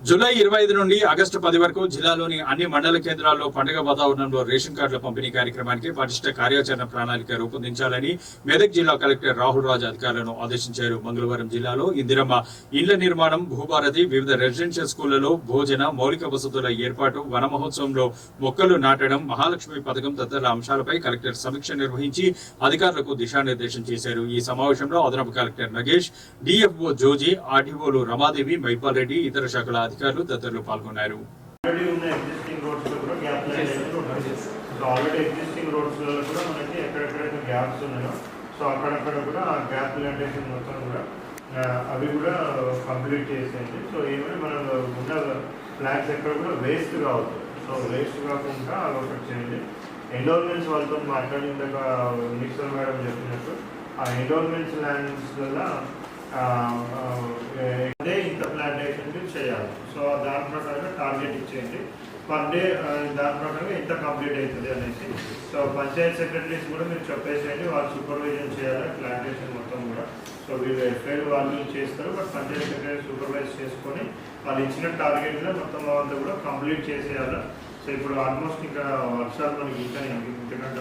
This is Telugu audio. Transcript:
జూలై 25 నుండి ఆగస్టు 10 వరకు జిల్లాలోని అన్ని మండల కేంద్రాల్లో పండుగ వాతావరణంలో రేషన్ కార్డుల పంపిణీ కార్యక్రమానికి పటిష్ట కార్యాచరణ ప్రణాళిక రూపొందించాలని మెదక్ జిల్లా కలెక్టర్ రాహుల్ రాజ్ అధికారులను ఆదేశించారు. మంగళవారం జిల్లాలో ఇందిరమ్మ ఇండ్ల నిర్మాణం, భూభారతి, వివిధ రెసిడెన్షియల్ స్కూళ్లలో భోజన మౌలిక వసతుల ఏర్పాటు, వన మహోత్సవంలో మొక్కలు నాటడం, మహాలక్ష్మి పథకం తదితర అంశాలపై కలెక్టర్ సమీక్ష నిర్వహించి అధికారులకు దిశానిర్దేశం చేశారు. ఈ సమావేశంలో అదనపు కలెక్టర్ నగేష్, డిఎఫ్ఓ జోజీ, ఆర్డీఓలు రమాదేవి, మైపాల్ రెడ్డి, ఇతర శాఖల అధికారులు తదితరులు పాల్గొన్నారు. అవి కూడా కంప్లీట్ చేసేయండి. సో ఏమైనా మనం ఉన్న ఫ్లాట్స్ ఎక్కడ కూడా వేస్ట్ కావద్దు. సో వేస్ట్ కాకుండా అవి ఒకటి చేయండి. ఎండోర్మెంట్స్ వాళ్ళతో మాట్లాడిందాక మినిస్టర్ మేడం చెప్పినట్టు ఆ ఎండోర్మెంట్స్ ల్యాండ్స్ వల్ల అదే ఇంత ప్లాంటేషన్ చేయాలి. సో దాని ప్రకారంగా టార్గెట్ ఇచ్చేయండి. పర్ డే దాని ప్రకారంగా ఎంత కంప్లీట్ అవుతుంది అనేసి. సో పంచాయత్ సెక్రటరీస్ కూడా మీరు చెప్పేసేయండి, వాళ్ళు సూపర్వైజన్ చేయాలి ప్లాంటేషన్ మొత్తం కూడా. సో వీళ్ళు ఎఫ్ఐఆర్ వాళ్ళు చేస్తారు, బట్ పంచాయత్ సెక్రటరీ సూపర్వైజ్ చేసుకొని వాళ్ళు ఇచ్చిన టార్గెట్లో మొత్తం అంతా కూడా కంప్లీట్ చేసేయాలి. సో ఇప్పుడు ఆల్మోస్ట్ ఇంకా వర్షాలు మనకి ఇంకా ఇంతకంటే